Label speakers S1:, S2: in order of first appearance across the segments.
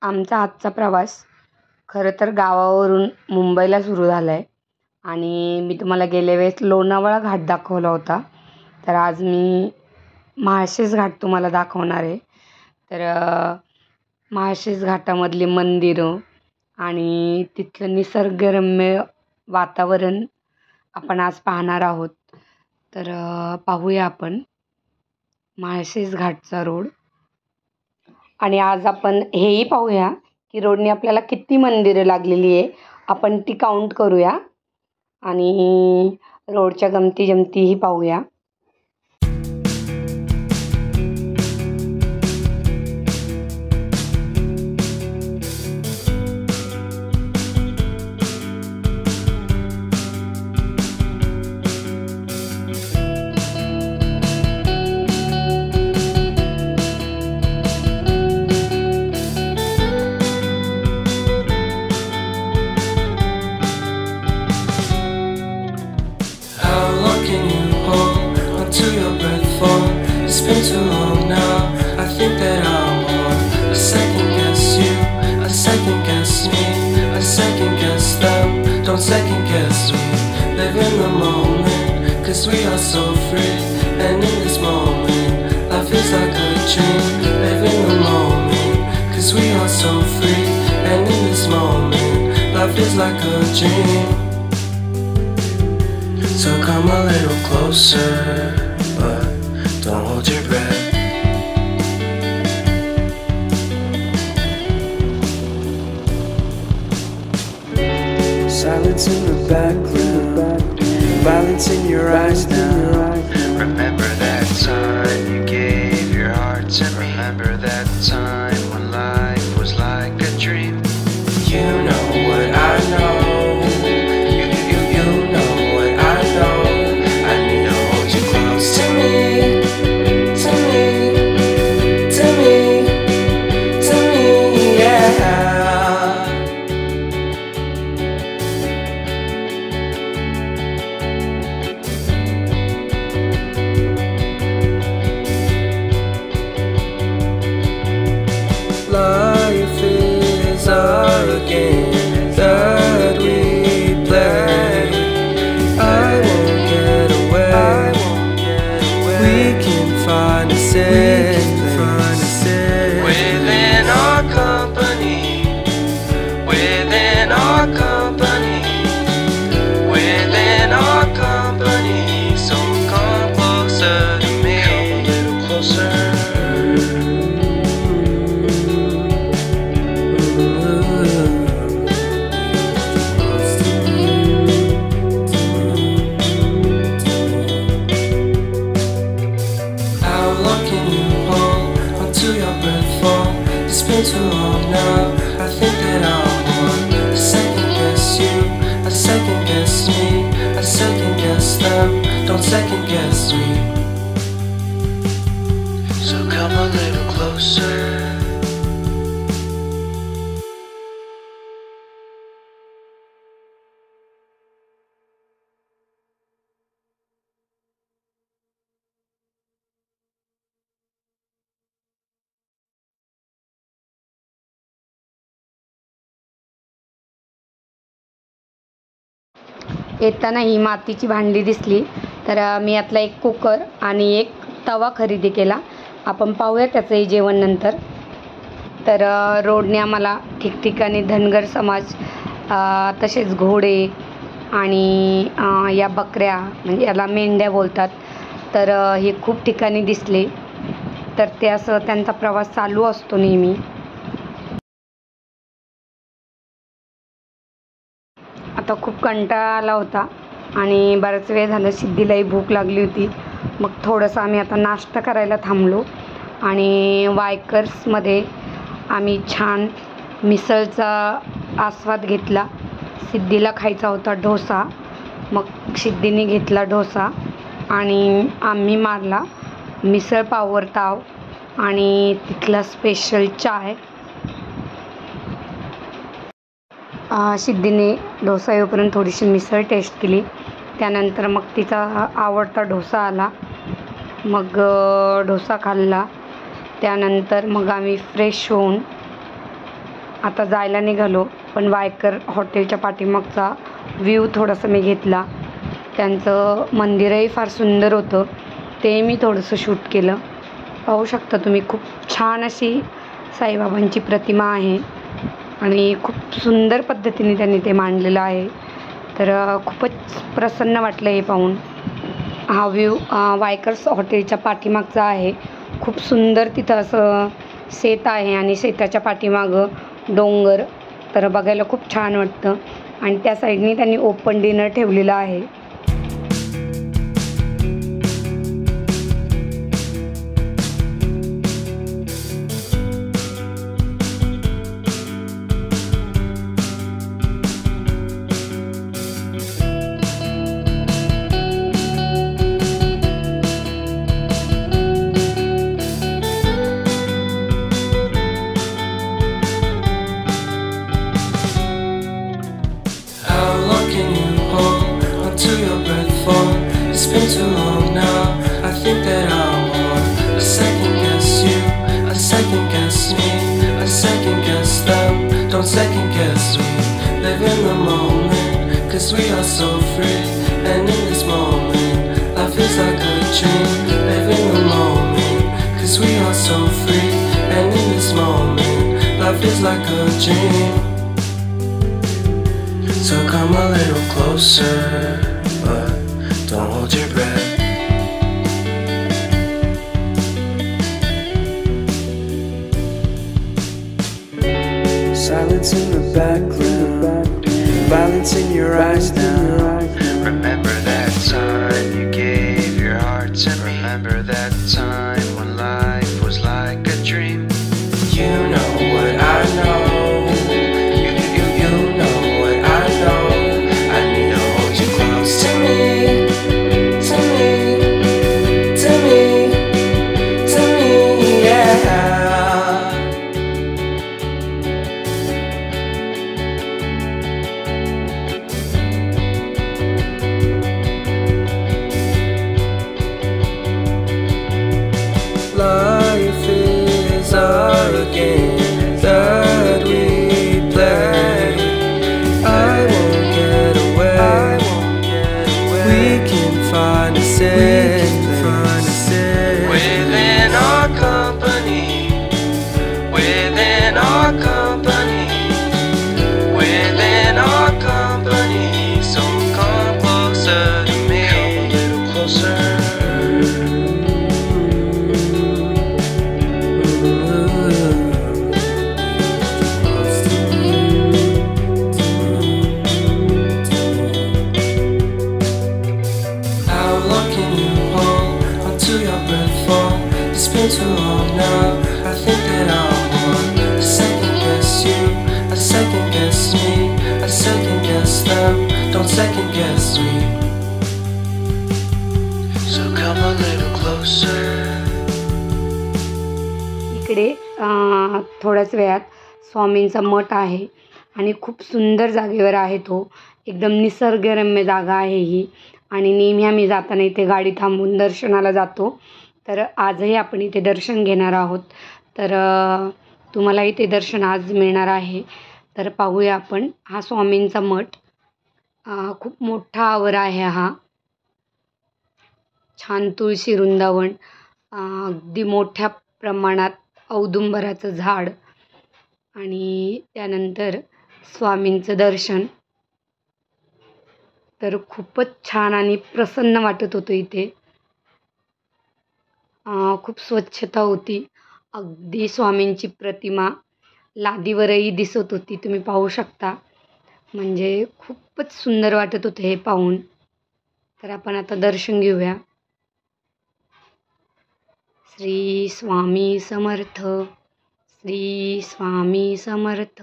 S1: आमचा आजचा प्रवास खरं तर गावावरून मुंबईला सुरू झाला आहे आणि मी तुम्हाला गेल्या वेळेस लोणावळा घाट दाखवला होता. तर आज मी माळशेज घाट तुम्हाला दाखवणार आहे. तर माळशेज घाटामधली मंदिरं आणि तिथलं निसर्गरम्य वातावरण आपण आज पाहणार आहोत. तर पाहूया आपण माळशेज घाटचा रोड. आणि आज आपण हेही पाहूया की रोडने आपल्याला किती मंदिरं लागलेली आहे, आपण ती काउंट करूया आणि रोडच्या गमती जमतीही पाहूया.
S2: It's been too long now. I think that I want a second guess you, a second guess me, a second guess them. Don't second guess me. Live in the moment, 'cause we are so free. And in this moment, life is like a dream. Live in the moment, 'cause we are so free. And in this moment, life is like a dream. So come a little closer, but don't hold your breath. Silence in the background, violence in your eyes now.
S3: Remember that time you gave your heart to me. Remember that time when life was like a dream.
S2: You know what I know. You know what I know. I need to hold you close to me. Life is a game that we play. I won't get away. We can find a safe place
S3: Within our company, within our company, within our company. So come closer to me, come a little closer. It's been too long now. I think that I want a second guess you, a second guess me, a second guess them. Don't second guess me. So come a little closer.
S1: येताना ही मातीची भांडी दिसली तर मी यातला एक cooker आणि एक तवा खरेदी केला. आपण पाहूया त्याचंही जेवण नंतर. तर रोडने आम्हाला ठिकठिकाणी धनगर समाज, तसेच घोडे आणि या बकऱ्या, म्हणजे याला मेंढ्या बोलतात, तर हे खूप ठिकाणी दिसले. तर ते असं त्यांचा प्रवास चालू असतो नेहमी. आता खूप कंटाळा आला होता आणि बराच वेळ झालं, सिद्धीलाही भूक लागली होती. मग थोडंसं आम्ही आता नाश्ता करायला थांबलो आणि वायकर्समध्ये आम्ही छान मिसळचा आस्वाद घेतला. सिद्धीला खायचा होता डोसा, मग सिद्धीने घेतला डोसा आणि आम्ही मारला मिसळ पाववर ताव आणि तिथला स्पेशल चाय. सिद्धीने डोसा येऊपर्यंत थोडीशी मिसळ टेस्ट केली. त्यानंतर मग तिचा आवडता डोसा आला, मग डोसा खाल्ला. त्यानंतर मग आम्ही फ्रेश होऊन आता जायला निघालो, पण वायकर हॉटेलच्या पाठीमागचा व्ह्यू थोडासा मी घेतला. त्यांचं मंदिरही फार सुंदर होतं, ते मी थोडंसं शूट केलं. पाहू शकता तुम्ही, खूप छान अशी साईबाबांची प्रतिमा आहे आणि खूप सुंदर पद्धतीने त्यांनी ते मांडलेलं आहे. तर खूपच प्रसन्न वाटलं हे पाहून. हा व्ह्यू वायकर्स हॉटेलच्या पाठीमागचा आहे. खूप सुंदर तिथं असं शेत आहे आणि शेताच्या पाठीमागं डोंगर. तर बघायला खूप छान वाटतं आणि त्या साईडनी त्यांनी ओपन डिनर ठेवलेलं आहे.
S2: How long can you hold onto your breath for? It's been too long now. I think that I want a second guess you, a second guess me, a second guess them. Don't second guess we live in the moment, 'cause we are so free. And in this moment, life is like a dream. Live in the moment, 'cause we are so free. And in this moment, life is like a dream. So come a little closer, but don't hold your breath. Silence in the background, violence in your eyes now. Remember that time you gave your heart to me. Remember that time when life was like a dream. You know what I know. You know what I know. I need to hold you close to me, to me, to me, to me, yeah. Life is our game that we play. I won't get away. We can find a safe place within our company. Within our company. Within our company. So come closer to me. Come a little closer. How long can you hold onto your breath for? It's been too long now. I think that I want a second guess you, a second guess me, a second guess them. Don't second guess me. So come a little closer.
S1: इकडे थोड्याच वेळात स्वामींचा मठ आहे आणि खूप सुंदर जागेवर आहे तो. एकदम निसर्गरम्य जागा आहे ही आणि नेहमी आम्ही जाताना इथे गाडी थांबवून दर्शनाला जातो. तर आजही आपण इथे दर्शन घेणार आहोत. तर तुम्हाला इथे दर्शन आज मिळणार आहे. तर पाहूया आपण हा स्वामींचा मठ. खूप मोठा आवर आहे हा. छान तुळशी वृंदावन, अगदी मोठ्या प्रमाणात औदुंबराचं झाड आणि त्यानंतर स्वामींचं दर्शन. तर खूपच छान आणि प्रसन्न वाटत होतं इथे. खूप स्वच्छता होती. अगदी स्वामींची प्रतिमा लादीवरही दिसत होती, तुम्ही पाहू शकता. म्हणजे खूपच सुंदर वाटत होतं हे पाहून. तर आपण आता दर्शन घेऊया. श्री स्वामी समर्थ, श्री स्वामी समर्थ,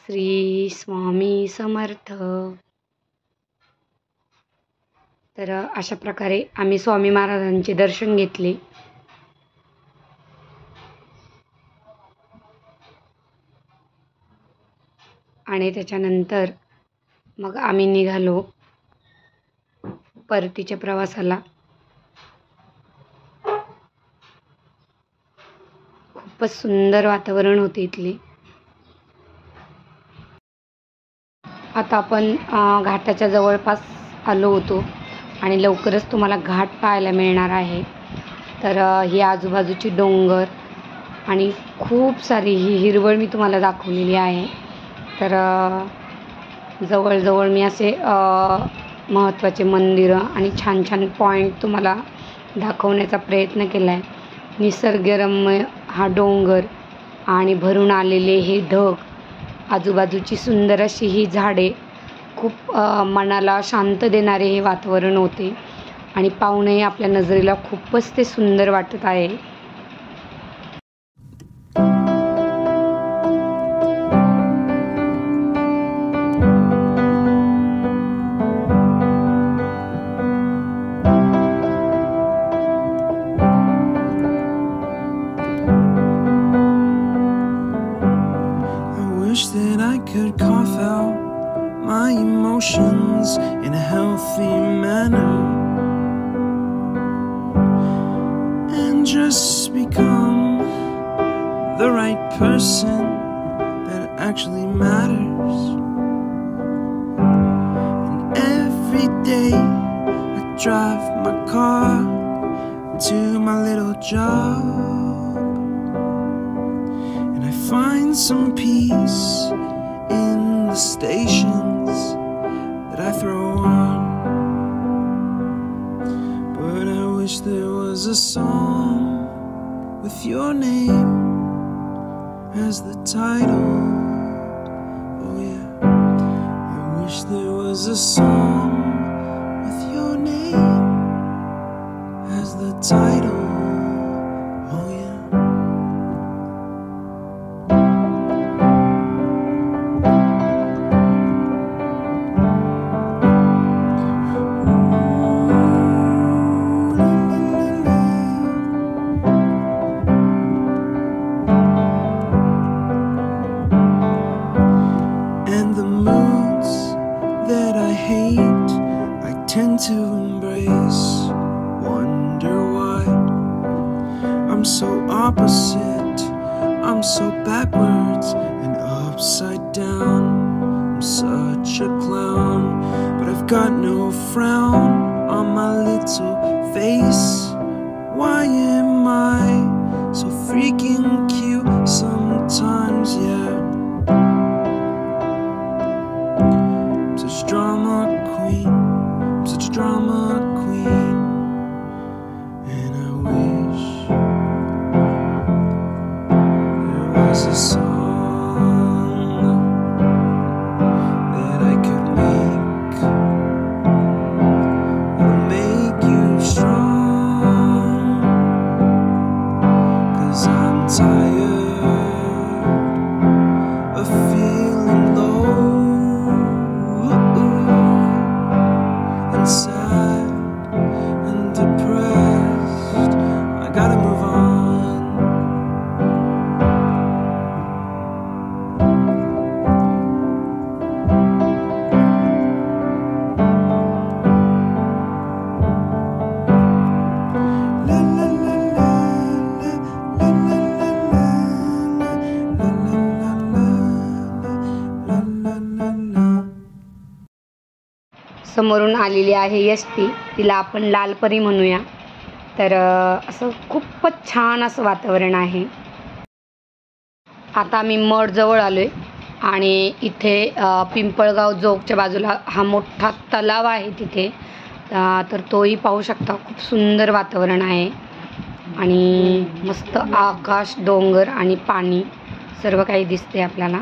S1: श्री स्वामी समर्थ. तर अशा प्रकारे आम्ही स्वामी महाराजांचे दर्शन घेतले. आणि त्याच्यानंतर मग आम्ही निघालो परतीच्या प्रवासाला. खूपच सुंदर वातावरण होते इथले. आता आपण घाटाच्या जवळपास आलो होतो आणि लवकरच तुम्हाला घाट पाहायला मिळणार आहे. तर ही आजूबाजूची डोंगर आणि खूप सारी ही हिरवळ मी तुम्हाला दाखवलेली आहे. तर जवळजवळ मी असे महत्त्वाचे मंदिरं आणि छान छान पॉईंट तुम्हाला दाखवण्याचा प्रयत्न केला आहे. निसर्गरम्य हा डोंगर आणि भरून आलेले हे ढग, आजूबाजूची सुंदर अशी ही झाडे, खूप मनाला शांत देणारे हे वातावरण होते आणि पाहूनही आपल्या नजरेला खूपच ते सुंदर वाटत आहे.
S3: Wish that I could cough out my emotions in a healthy manner and just become the right person that actually matters. And every day I drive my car to my little job, find some peace in the stations that I throw on. But I wish there was a song with your name as the title. Oh yeah, I wish there was a song with your name as the title. To embrace, wonder why I'm so opposite, I'm so backwards and upside down. I'm such a clown, but I've got no frown on my little face. Why am I so freaking cute sometimes? Yeah, I'm such a drama queen, such a drama queen, and I wish there was a song that I could make that'll make you strong, 'cause I'm tired of feeling low, sad and depressed. I gotta move on. La la la la la la la la la la la.
S1: समोरून आलेली आहे ST. तिला आपण लालपरी म्हणूया. तर असं खूपच छान असं वातावरण आहे. आता आम्ही मठजवळ आलो आहे आणि इथे पिंपळगाव चौकच्या बाजूला हा मोठा तलाव आहे तिथे. तर तोही पाहू शकता. खूप सुंदर वातावरण आहे आणि मस्त आकाश, डोंगर आणि पाणी सर्व काही दिसते आपल्याला.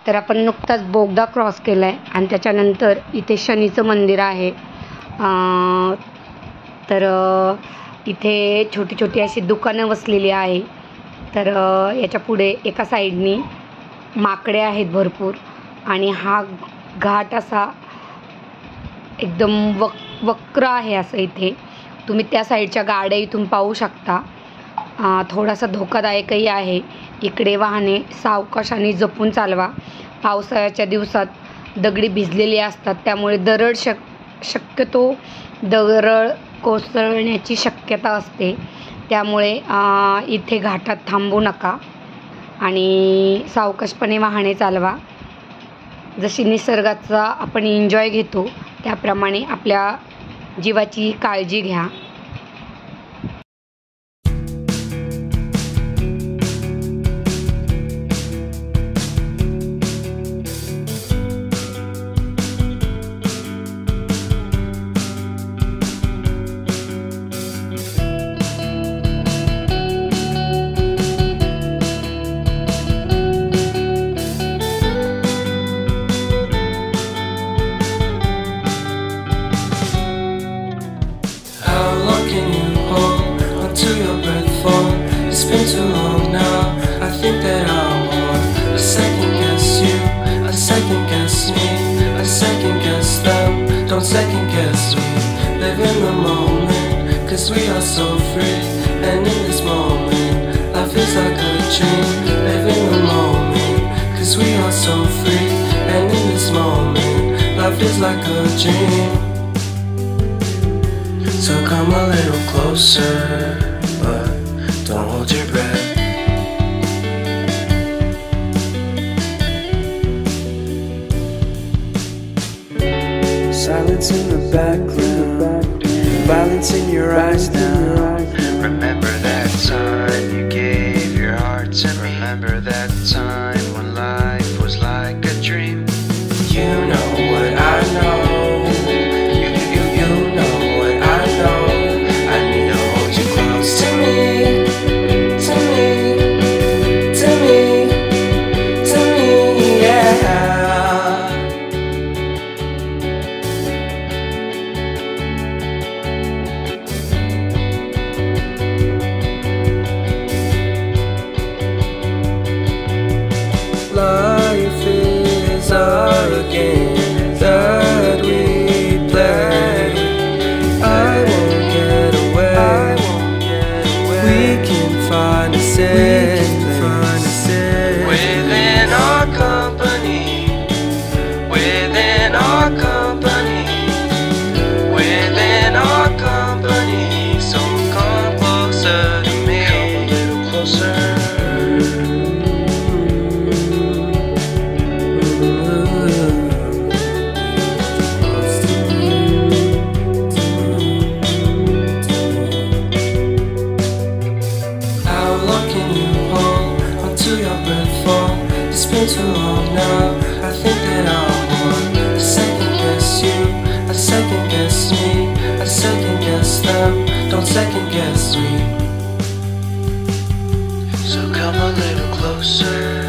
S1: तर आपण नुकताच बोगदा क्रॉस केला आहे आणि त्याच्यानंतर इथे शनीचं मंदिर आहे. तर इथे छोटी छोटी अशी दुकानं बसलेली आहे. तर याच्या पुढे एका साईडनी माकडे आहेत भरपूर आणि हा घाट असा एकदम वक्र आहे. असं इथे तुम्ही त्या साईडच्या गाड्या इथून पाहू शकता. थोडासा धोकादायकही आहे. इकडे वाहने सावकाशाने जपून चालवा. पावसाळ्याच्या दिवसात दगडी भिजलेली असतात, त्यामुळे शक्यतो दरड कोसळण्याची शक्यता असते. त्यामुळे इथे घाटात थांबू नका आणि सावकाशपणे वाहने चालवा. जशी निसर्गाचा आपण एन्जॉय घेतो त्याप्रमाणे आपल्या जीवाची काळजी घ्या.
S2: It's been too long now. I think that I want a second guess you, a second guess me, a second guess them. Don't second guess we live in the moment, cause we are so free. And in this moment, life is like a dream. Live in the moment, cause we are so free. And in this moment, life is like a dream. So come a little closer, but don't hold your breath. Silence in the background, violence in your eyes now.
S4: Remember that time you gave your heart to me. Remember that time when life was like a dream.
S2: You know what I know. You know what I know. I need to hold you close to me. Life is a game that we play. I won't get away. We can find a safe place
S4: Within our company, within our company, within our company. So come closer to me, come a little closer.
S2: It's been too long now. I think that I want a second guess you, a second guess me, a second guess them. Don't second guess me.
S4: So come a little closer.